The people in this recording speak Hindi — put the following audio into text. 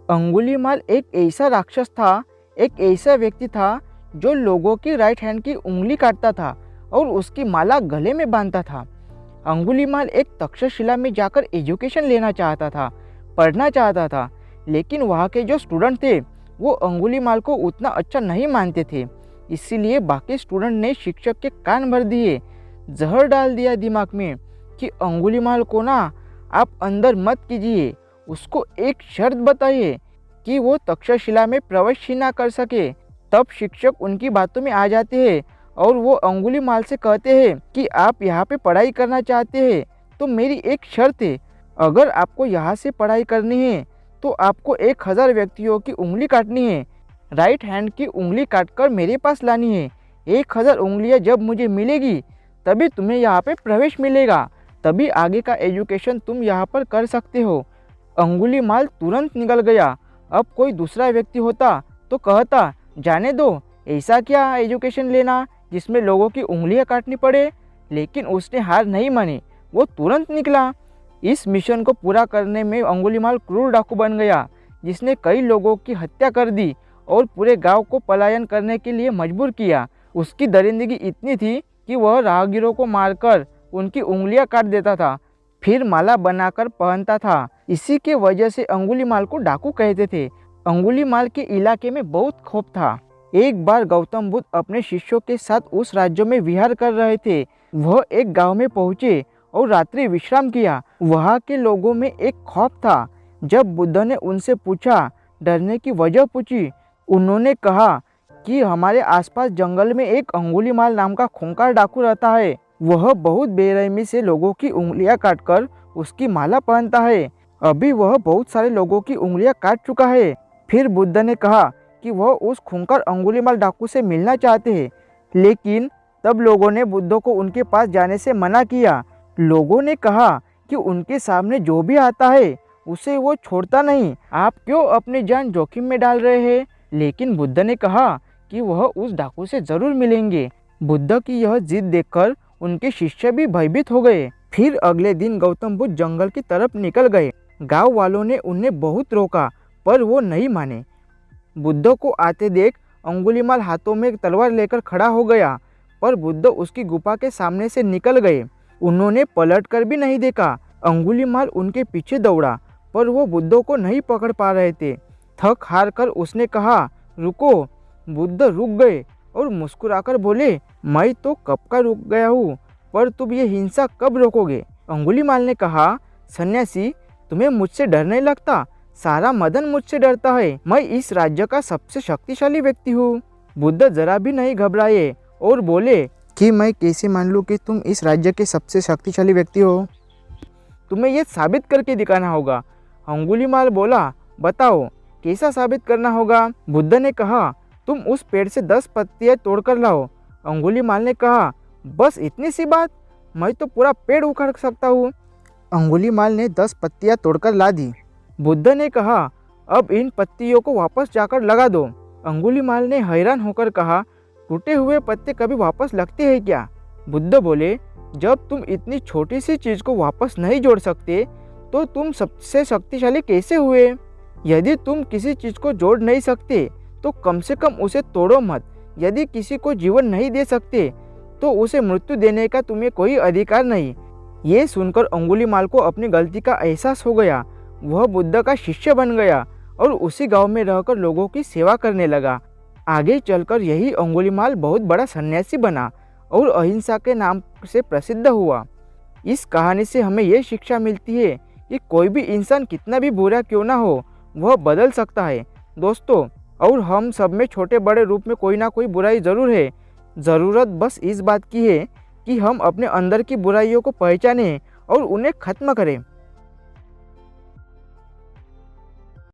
अंगुलीमाल एक ऐसा राक्षस था, एक ऐसा व्यक्ति था जो लोगों की राइट हैंड की उंगली काटता था और उसकी माला गले में बांधता था। अंगुलीमाल एक तक्षशिला में जाकर एजुकेशन लेना चाहता था, पढ़ना चाहता था, लेकिन वहाँ के जो स्टूडेंट थे वो अंगुलीमाल को उतना अच्छा नहीं मानते थे। इसीलिए बाकी स्टूडेंट ने शिक्षक के कान भर दिए, जहर डाल दिया दिमाग में कि अंगुलीमाल को ना आप अंदर मत कीजिए, उसको एक शर्त बताइए कि वो तक्षशिला में प्रवेश ही ना कर सके। तब शिक्षक उनकी बातों में आ जाते हैं और वो अंगुलीमाल से कहते हैं कि आप यहाँ पे पढ़ाई करना चाहते हैं तो मेरी एक शर्त है, अगर आपको यहाँ से पढ़ाई करनी है तो आपको 1000 व्यक्तियों की उंगली काटनी है, राइट हैंड की उंगली काटकर मेरे पास लानी है। 1000 उंगलियाँ जब मुझे मिलेगी तभी तुम्हें यहाँ पे प्रवेश मिलेगा, तभी आगे का एजुकेशन तुम यहाँ पर कर सकते हो। अंगुलीमाल तुरंत निकल गया। अब कोई दूसरा व्यक्ति होता तो कहता जाने दो, ऐसा क्या एजुकेशन लेना जिसमें लोगों की उंगलियां काटनी पड़े, लेकिन उसने हार नहीं मानी, वो तुरंत निकला। इस मिशन को पूरा करने में अंगुलीमाल क्रूर डाकू बन गया, जिसने कई लोगों की हत्या कर दी और पूरे गांव को पलायन करने के लिए मजबूर किया। उसकी दरिंदगी इतनी थी कि वह राहगीरों को मारकर उनकी उंगलियां काट देता था, फिर माला बनाकर पहनता था। इसी के वजह से अंगुलीमाल को डाकू कहते थे। अंगुलीमाल के इलाके में बहुत खौफ था। एक बार गौतम बुद्ध अपने शिष्यों के साथ उस राज्य में विहार कर रहे थे। वह एक गांव में पहुंचे और रात्रि विश्राम किया। वहां के लोगों में एक खौफ था। जब बुद्ध ने उनसे पूछा, डरने की वजह पूछी, उन्होंने कहा कि हमारे आसपास जंगल में एक अंगुलीमाल नाम का खूंखार डाकू रहता है। वह बहुत बेरहमी से लोगों की उंगलियां काटकर उसकी माला पहनता है। अभी वह बहुत सारे लोगों की उंगलियां काट चुका है। फिर बुद्ध ने कहा कि वह उस खूंखार अंगुलीमाल डाकू से मिलना चाहते हैं, लेकिन तब लोगों ने बुद्ध को उनके पास जाने से मना किया। लोगों ने कहा कि उनके सामने जो भी आता है उसे वो छोड़ता नहीं, आप क्यों अपनी जान जोखिम में डाल रहे हैं। लेकिन बुद्ध ने कहा कि वह उस डाकू से जरूर मिलेंगे। बुद्ध की यह जिद देखकर उनके शिष्य भी भयभीत हो गए। फिर अगले दिन गौतम बुद्ध जंगल की तरफ निकल गए। गांव वालों ने उन्हें बहुत रोका पर वो नहीं माने। बुद्ध को आते देख अंगुलीमाल हाथों में तलवार लेकर खड़ा हो गया, पर बुद्ध उसकी गुफा के सामने से निकल गए। उन्होंने पलट कर भी नहीं देखा। अंगुलीमाल उनके पीछे दौड़ा, पर वो बुद्ध को नहीं पकड़ पा रहे थे। थक हार कर उसने कहा, रुको। बुद्ध रुक गए और मुस्कुराकर बोले, मैं तो कब का रुक गया हूँ, पर तुम ये हिंसा कब रोकोगे। अंगुलीमाल ने कहा, सन्यासी, तुम्हें मुझसे डर नहीं लगता? सारा मदन मुझसे डरता है। मैं इस राज्य का सबसे शक्तिशाली व्यक्ति हूँ। बुद्ध जरा भी नहीं घबराए और बोले कि मैं कैसे मान लूँ कि तुम इस राज्य के सबसे शक्तिशाली व्यक्ति हो? तुम्हें यह साबित करके दिखाना होगा। अंगुलीमाल बोला, बताओ कैसा साबित करना होगा? बुद्ध ने कहा, तुम उस पेड़ से 10 पत्तियां तोड़कर लाओ। अंगुलीमाल ने कहा, बस इतनी सी बात? मैं तो पूरा पेड़ उखाड़ सकता हूँ। अंगुलीमाल ने 10 पत्तियां तोड़कर ला दी। बुद्ध ने कहा, अब इन पत्तियों को वापस जाकर लगा दो। अंगुलीमाल ने हैरान होकर कहा, टूटे हुए पत्ते कभी वापस लगते हैं क्या? बुद्ध बोले, जब तुम इतनी छोटी सी चीज को वापस नहीं जोड़ सकते तो तुम सबसे शक्तिशाली कैसे हुए? यदि तुम किसी चीज को जोड़ नहीं सकते तो कम से कम उसे तोड़ो मत। यदि किसी को जीवन नहीं दे सकते तो उसे मृत्यु देने का तुम्हें कोई अधिकार नहीं। ये सुनकर अंगुलीमाल को अपनी गलती का एहसास हो गया। वह बुद्ध का शिष्य बन गया और उसी गांव में रहकर लोगों की सेवा करने लगा। आगे चलकर यही अंगुलीमाल बहुत बड़ा सन्यासी बना और अहिंसा के नाम से प्रसिद्ध हुआ। इस कहानी से हमें यह शिक्षा मिलती है कि कोई भी इंसान कितना भी बुरा क्यों ना हो, वह बदल सकता है दोस्तों। और हम सब में छोटे बड़े रूप में कोई ना कोई बुराई ज़रूर है। ज़रूरत बस इस बात की है कि हम अपने अंदर की बुराइयों को पहचानें और उन्हें ख़त्म करें।